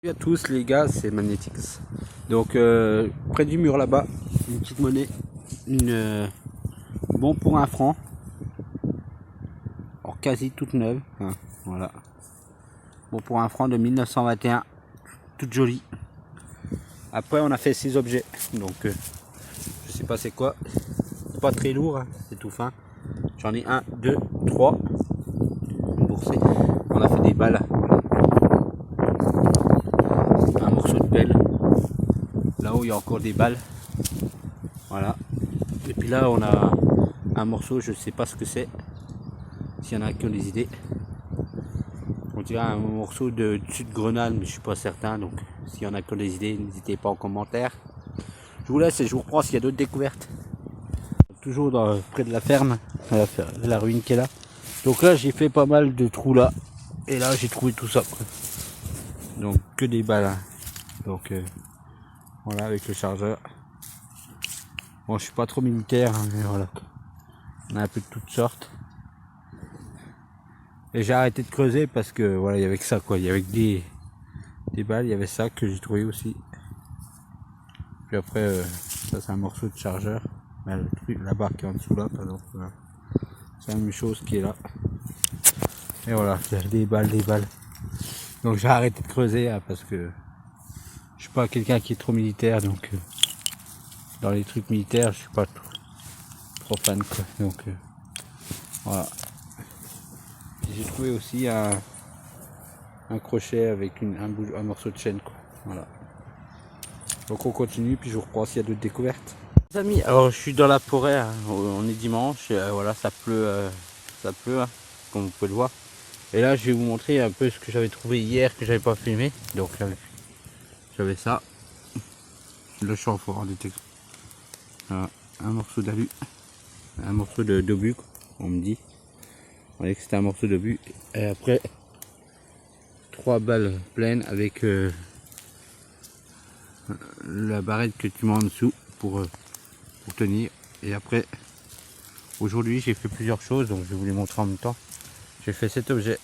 Salut à tous les gars, c'est Magnetix. Donc près du mur là-bas, une petite monnaie, bon pour 1 franc, alors quasi toute neuve, hein, voilà. Bon pour 1 franc de 1921, toute jolie. Après on a fait 6 objets, donc je sais pas c'est quoi, pas très lourd, hein, c'est tout fin. J'en ai 1, 2, 3 boursés. On a fait des balles. Un morceau de pelle, là-haut il y a encore des balles, voilà. Et puis là on a un morceau, je sais pas ce que c'est, s'il y en a qui ont des idées. On dirait un morceau de dessus de grenade, mais je suis pas certain, donc s'il y en a qui ont des idées, n'hésitez pas en commentaire. Je vous laisse et je vous reprends s'il y a d'autres découvertes. Toujours près de la ferme, la ruine qui est là. Donc là j'ai fait pas mal de trous là, et là j'ai trouvé tout ça. Donc que des balles, hein. Donc voilà, avec le chargeur. Bon, je suis pas trop militaire, hein, mais voilà. On a un peu de toutes sortes. Et j'ai arrêté de creuser parce que voilà, il y avait que ça quoi. Il y avait des balles, il y avait ça que j'ai trouvé aussi. Puis après, ça c'est un morceau de chargeur. Mais le truc, la barre qui est en dessous là, par exemple. Voilà. C'est la même chose qui est là. Et voilà, il y a des balles, des balles. Donc j'ai arrêté de creuser hein, parce que je suis pas quelqu'un qui est trop militaire, donc dans les trucs militaires, je suis pas trop fan quoi. Donc voilà. J'ai trouvé aussi un crochet avec un morceau de chaîne quoi. Voilà. Donc on continue puis je vous reprends s'il y a d'autres découvertes. Les amis, alors je suis dans la forêt, hein. On est dimanche, et, voilà, ça pleut hein, comme vous pouvez le voir. Et là je vais vous montrer un peu ce que j'avais trouvé hier que j'avais pas filmé. Donc j'avais ça, le chanfort des textes. Un morceau d'alu, un morceau d'obus, on me dit. On voyait que c'était un morceau d'obus. Et après 3 balles pleines avec la barrette que tu mets en dessous pour tenir. Et après aujourd'hui j'ai fait plusieurs choses, donc je vais vous les montrer en même temps. J'ai fait cet objet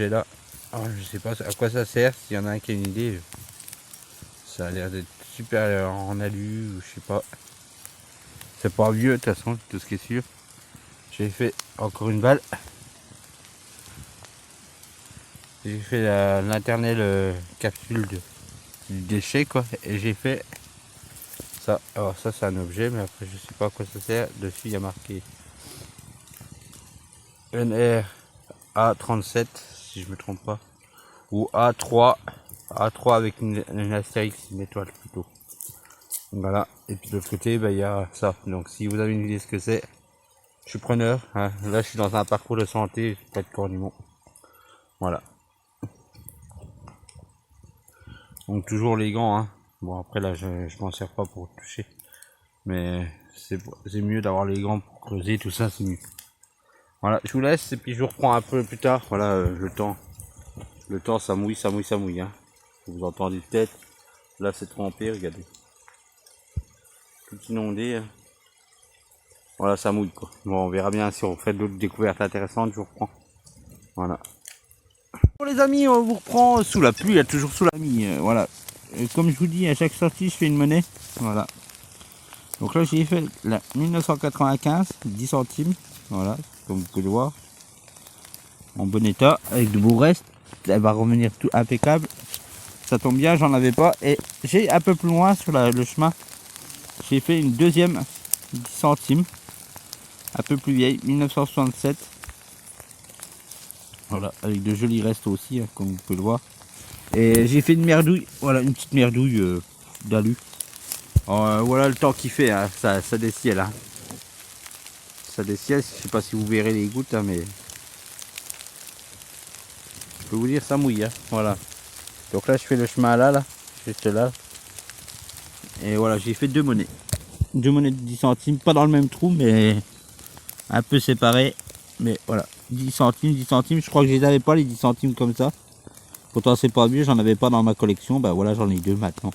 là. Alors, je sais pas à quoi ça sert, s'il y en a un qui a une idée. Ça a l'air d'être super en alu ou je sais pas. C'est pas vieux de toute façon, tout ce qui est sûr. J'ai fait encore une balle. J'ai fait l'internelle capsule du déchet quoi. Et j'ai fait ça. Alors ça c'est un objet, mais après je sais pas à quoi ça sert. Dessus il y a marqué NRA37 si je me trompe pas. Ou A3 avec une astérix, une étoile plutôt. Voilà. Et puis de l'autre côté il y a ça. Donc si vous avez une idée de ce que c'est, je suis preneur, hein. Là je suis dans un parcours de santé près de Cornimont. Voilà. Donc toujours les gants, hein. Bon après là je m'en sers pas pour toucher. Mais c'est mieux d'avoir les gants pour creuser, tout ça c'est mieux. Voilà, je vous laisse et puis je vous reprends un peu plus tard. Voilà, le temps ça mouille, hein. Vous entendez peut-être. Là c'est trempé, regardez. Tout inondé. Hein. Voilà, ça mouille quoi. Bon, on verra bien si on fait d'autres découvertes intéressantes, je vous reprends. Voilà. Bon les amis, on vous reprend sous la pluie, il y a toujours sous la pluie. Voilà. Et comme je vous dis, à chaque sortie, je fais une monnaie. Voilà. Donc là, j'ai fait la 1995, 10 centimes. Voilà, comme vous pouvez le voir. En bon état, avec de beaux restes. Elle va revenir tout impeccable. Ça tombe bien, j'en avais pas. Et j'ai un peu plus loin sur le chemin, j'ai fait une deuxième 10 centimes. Un peu plus vieille, 1967. Voilà, avec de jolis restes aussi, hein, comme vous pouvez le voir. Et j'ai fait une merdouille, voilà, une petite merdouille d'alu. Voilà le temps qu'il fait, hein, ça déciel. Hein. Ça déciel, je sais pas si vous verrez les gouttes, hein, mais je peux vous dire ça mouille. Hein, voilà. Donc là je fais le chemin là, juste là. Et voilà, j'ai fait 2 monnaies. 2 monnaies de 10 centimes, pas dans le même trou, mais un peu séparées. Mais voilà, 10 centimes, je crois que je les avais pas les 10 centimes comme ça. Pourtant c'est pas vieux, j'en avais pas dans ma collection, bah voilà j'en ai 2 maintenant.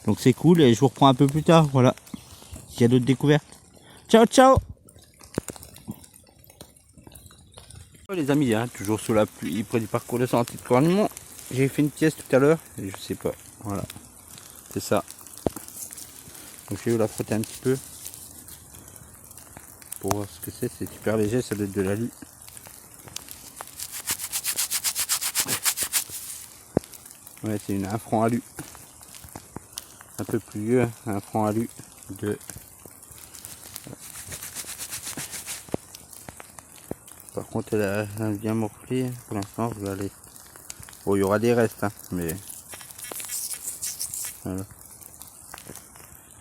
Donc c'est cool et je vous reprends un peu plus tard, voilà. S'il y a d'autres découvertes. Ciao ciao. Les amis, hein, toujours sous la pluie, près du parcours de sortie de Cornimont. J'ai fait une pièce tout à l'heure, et je sais pas, voilà, c'est ça. Donc je vais la frotter un petit peu, pour voir ce que c'est super léger, ça doit être de l'alu. Ouais, c'est un franc alu, un peu plus vieux, un franc alu de... Par contre, elle a bien morflé. Pour l'instant, je vais aller. Bon, il y aura des restes, hein, mais voilà.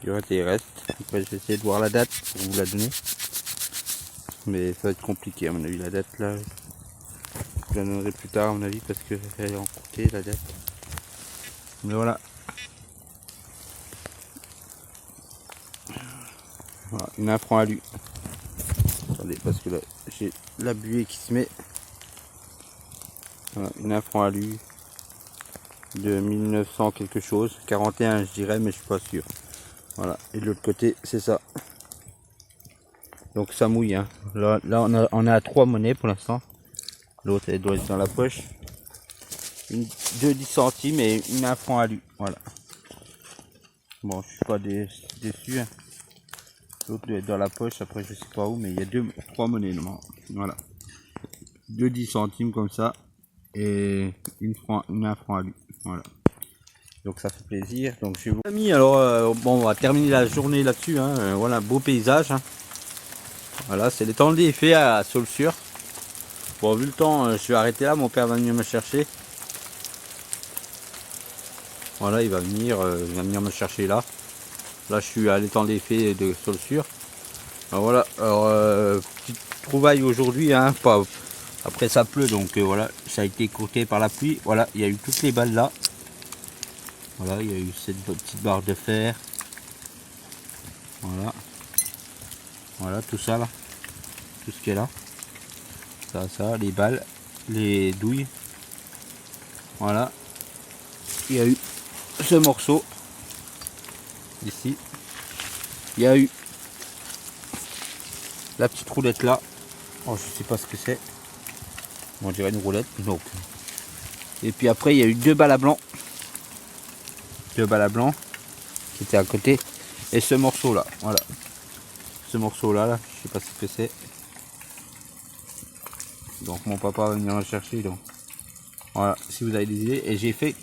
Il y aura des restes. Après, je vais essayer de voir la date pour vous la donner. Mais ça va être compliqué, à mon avis, la date là. Je la donnerai plus tard, à mon avis, parce que elle est encroûtée, la date. Mais voilà. Voilà, une un franc alu. Attendez, parce que là, j'ai la buée qui se met. Voilà, une un franc alu de 1900 quelque chose, 41 je dirais, mais je suis pas sûr. Voilà, et de l'autre côté c'est ça. Donc ça mouille, hein. Là on a 3 monnaies pour l'instant. L'autre elle doit être dans la poche. Une, 2 10 centimes et une 1 franc alu. Voilà. Bon, je suis pas déçu, hein. L'autre doit être dans la poche, après je sais pas où, mais il y a 3 monnaies normalement. Voilà. 2 10 centimes comme ça. Et une 1 franc alu. Voilà. Donc ça fait plaisir. Donc je vous amis, alors bon, on va terminer la journée là-dessus, hein. Voilà, beau paysage, hein. Voilà, c'est l'étang des Fées à Saulsures. Bon, vu le temps, je vais arrêter là, mon père va venir me chercher. Voilà, il va venir me chercher là. Là je suis à l'étang des Fées de Saulsures. Alors, voilà, alors petite trouvaille aujourd'hui, hein, pas après ça pleut, donc voilà, ça a été courté par la pluie. Voilà, il y a eu toutes les balles là. Voilà, il y a eu cette petite barre de fer. Voilà. Voilà, tout ça là. Tout ce qui est là. Ça, les balles, les douilles. Voilà. Il y a eu ce morceau. Ici. Il y a eu la petite roulette là. Oh, je sais pas ce que c'est. On dirait une roulette. Donc. Et puis après, il y a eu 2 balles à blanc. 2 balles à blanc qui étaient à côté. Et ce morceau là. Voilà. Ce morceau là, je sais pas ce que c'est. Donc mon papa va venir le chercher. Donc voilà, si vous avez des idées. Et j'ai fait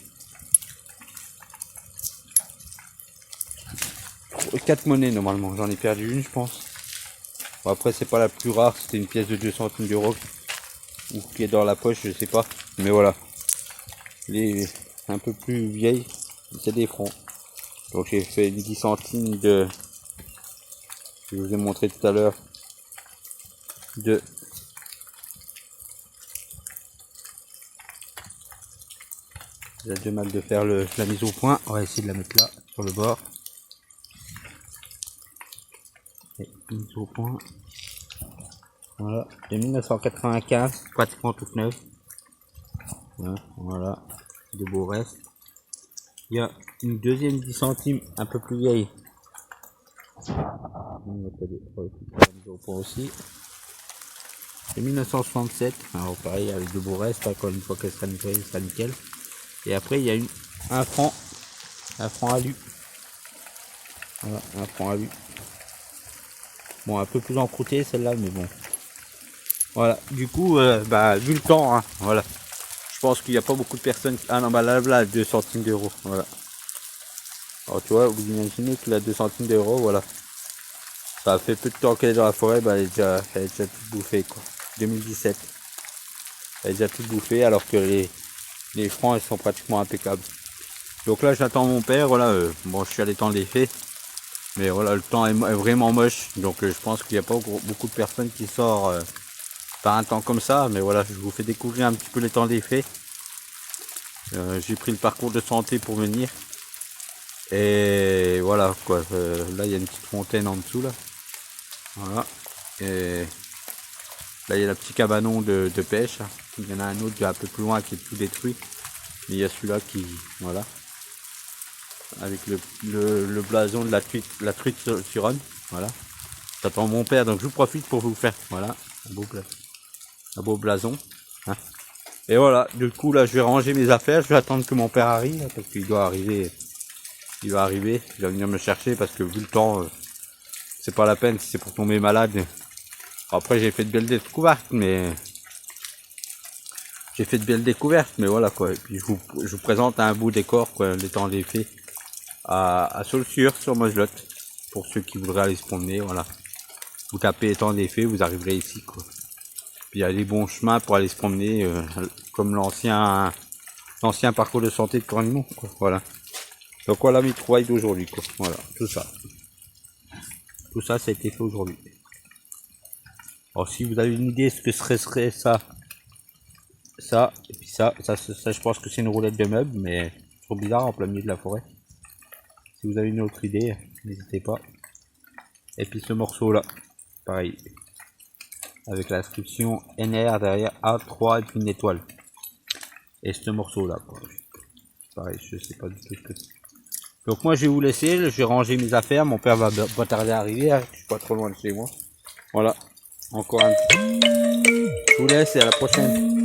4 monnaies normalement. J'en ai perdu une, je pense. Bon, après c'est pas la plus rare, c'était une pièce de 2 centimes d'euros ou qui est dans la poche, je sais pas. Mais voilà, les un peu plus vieilles, c'est des francs. Donc j'ai fait une 10 centimes de, je vous ai montré tout à l'heure, de j'ai du mal de faire la mise au point. On va essayer de la mettre là sur le bord. Et mise au point. Voilà, de 1995, pratiquement toute neuve. Voilà, de beaux restes. Il y a une deuxième 10 centimes un peu plus vieille. On va pas la mise au point aussi. De 1967, alors pareil avec de beaux restes, encore une fois qu'elle sera nettoyée, sera nickel. Et après il y a un franc alu. Voilà, un franc alu. Bon, un peu plus encroûté celle-là, mais bon. Voilà, du coup, vu le temps, hein, voilà. Je pense qu'il n'y a pas beaucoup de personnes. Ah non, bah là 2 centimes d'euros. Voilà. Alors tu vois, vous imaginez que la 2 centimes d'euros, voilà. Ça fait peu de temps qu'elle est dans la forêt, bah elle est déjà toute bouffée quoi. 2017. Elle est déjà toute bouffée alors que les francs ils sont pratiquement impeccables. Donc là j'attends mon père, voilà, bon je suis à l'étang des Fées. Mais voilà, le temps est vraiment moche. Donc je pense qu'il n'y a pas beaucoup de personnes qui sortent par un temps comme ça. Mais voilà, je vous fais découvrir un petit peu l'étang des Fées. J'ai pris le parcours de santé pour venir. Et voilà quoi, là il y a une petite fontaine en dessous là. Voilà. Et là il y a le petit cabanon de pêche. Il y en a un autre un peu plus loin qui est tout détruit. Mais il y a celui-là qui, voilà. Avec le blason de la truite suronne. Voilà. J'attends mon père, donc je vous profite pour vous faire. Voilà, un beau plat. Un beau blason. Hein. Et voilà, du coup là je vais ranger mes affaires, je vais attendre que mon père arrive, parce qu'il doit arriver. Il va arriver, il va venir me chercher parce que vu le temps, c'est pas la peine si c'est pour tomber malade. Après j'ai fait de belles découvertes, mais voilà quoi. Et puis je vous présente un bout décor quoi, l'étang des Fées à Saulsures sur Moselotte. Pour ceux qui voudraient aller se promener, voilà. Vous tapez étang des Fées, vous arriverez ici quoi. Puis il y a des bons chemins pour aller se promener, comme l'ancien parcours de santé de Cornimont, quoi. Voilà. Donc voilà mes trouvailles d'aujourd'hui, quoi. Voilà, tout ça. Tout ça, ça a été fait aujourd'hui. Alors si vous avez une idée ce que serait ça, et puis ça, je pense que c'est une roulette de meubles, mais trop bizarre en plein milieu de la forêt. Si vous avez une autre idée, n'hésitez pas. Et puis ce morceau là, pareil. Avec l'inscription NR derrière A3 et puis une étoile. Et ce morceau là, quoi. Pareil, je sais pas du tout ce que c'est. Donc moi je vais vous laisser, je vais ranger mes affaires, mon père va pas tarder à arriver, hein. Je suis pas trop loin de chez moi. Voilà, encore un petit. Je vous laisse et à la prochaine.